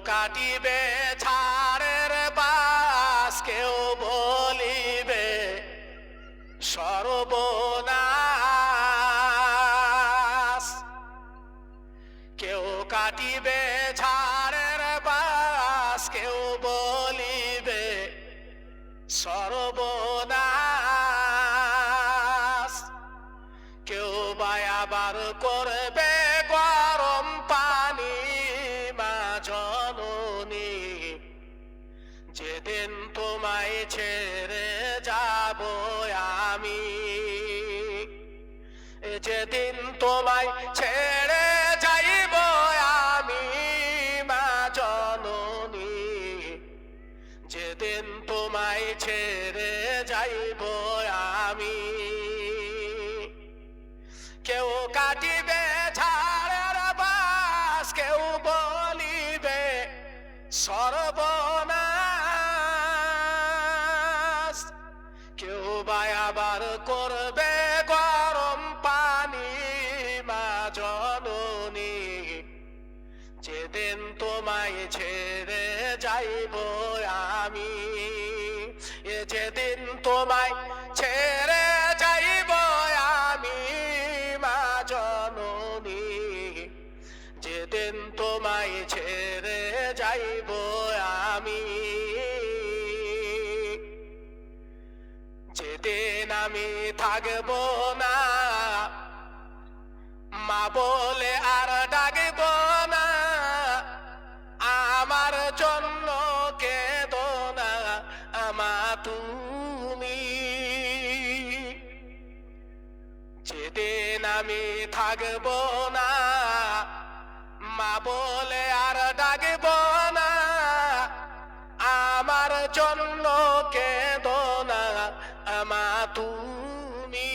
কাটিবে ঝাড়ের বাস, কেউ বলিবে সর্বনাশ। কেউ কাটিবে ঝাড়ের বাস, কেউ বলিবে সর্বনাশ। কেউ বা আবার করবে গরম পানি, মা জননী যেদিন তোমায় ছেড়ে যাব আমি, যেদিন তোমায় ছেড়ে যাইব আমি, মা জননী যেদিন তোমায় ছেড়ে যাইব আমি। কেউ কাটিবে ঝাড়ের বাস, কেউ বলিবে সর্বনাশ। কেউ বা আবার করবে গরম পানি, মা জননী যেদিন তোমায় ছেড়ে যাইব আমি, যেদিন তোমায় ছেড়ে যাইব আমি, মা জননী যেদিন তোমায় ছেড়ে যাইব আমি। যেদিন আমি থাকব না, মা বলে আর ডাকব না, আমার জন্য কেঁদো না আমা তুমি। যেদিন আমি থাকব না, মা বলে আর ডাকব না, আমার জন্য কেঁদো না আমা তুমি।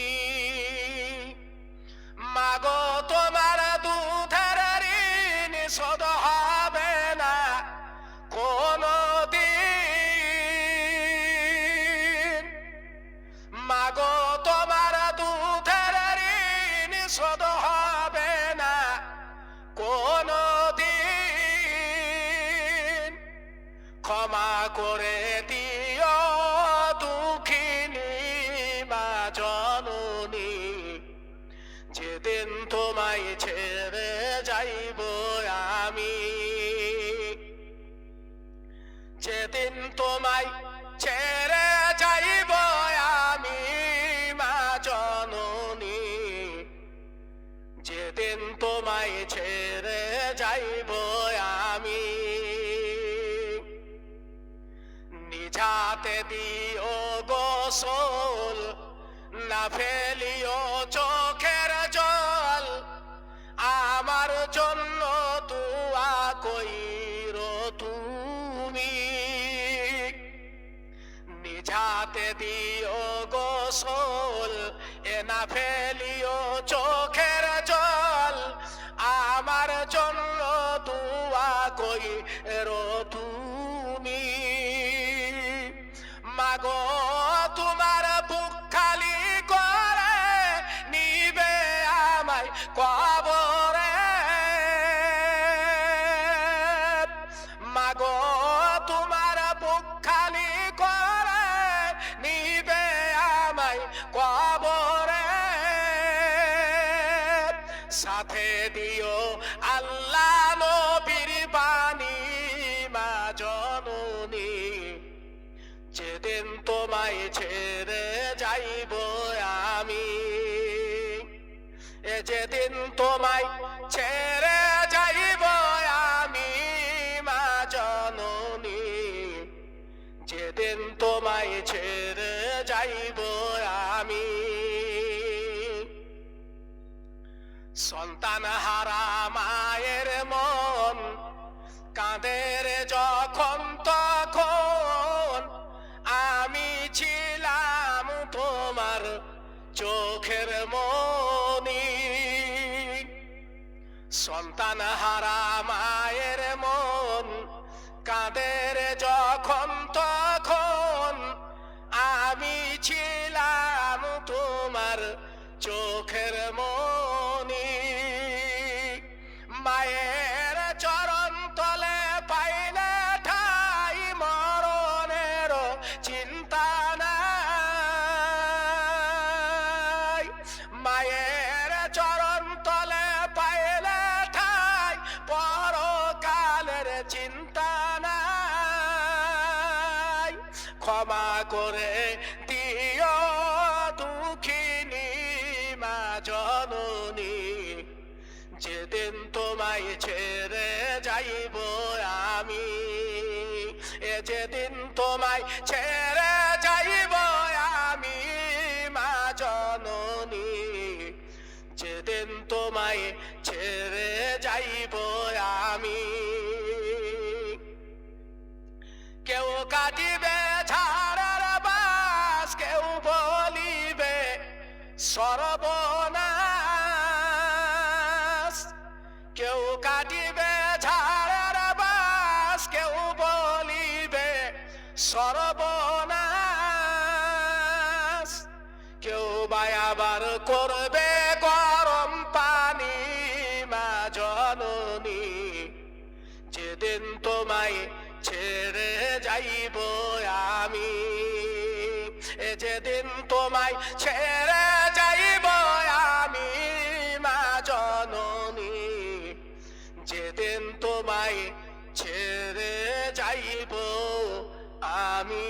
মাগো তোমার দুধের ঋণ শোধ হবে না কোনদিন। মাগো তোমার দুধের ঋণ শোধ হবে না কোনদিন। ক্ষমা করে দিও দুঃখিনী মা জননী যেদিন তোমায় ছেড়ে যাইব আমি, যেদিন তোমায় ছেড়ে যাইব আমি, মা জননী যেদিন তোমায় ছেড়ে যাইব আমি। নিজাতে দিও গোসল, না ফেলিও চোখের জল, আমার জন্য দুআ কইরো তুমি। নিজাতে দিও গোসল, এ না ফেলিও চোখের জল, আমার জন্য দুআ কইরো তুমি। মাগো তোমার বুক খালি করে নিবে আমায় কবরে। মাগো তোমার বুক খালি করে নিবে আমায় কবরে। সাথে দিও আল্লাহ নবীর বাণী মা জননী যেদিন তোমায় ছেড়ে যাইব আমি, যেদিন তোমায় ছেড়ে যাইব আমি, মা জননী যেদিন তোমায় ছেড়ে যাইব আমি। সন্তান হারা মায়ের মন কাঁদে রে যখন তখন, আমি ছিলাম তোমার চোখের মনি। সন্তান হারা মায়ের মন কাঁদে রে যখন তখন, আমি ছিলাম তোমার চোখের মনি। মায়ের চরণ তলে পাই চিন্তা নাই, ক্ষমা করে দিও দুঃখিনী মা জননী, যেদিন তোমায় ছেড়ে যাইব আমি, যেদিন তোমায় ছেড়ে যাইব আমি মা জননী, যেদিন তোমায় ছেড়ে যাইব আমি। কেউ কাটিবে ঝাড়ার বাস, কেউ বলিবে সর্বনাশ, কেউ কাটিবে ঝাড়ার বাস, কেউ বলিবে সর্বনাশ, কেউ বা আবার করবে গরম পানি মা জননী, যেদিন তোমায় ছেড়ে যাইব আমি, যেদিন তোমায় ছেড়ে যাইব আমি মা জননী, যেদিন তোমায় ছেড়ে যাইব আমি।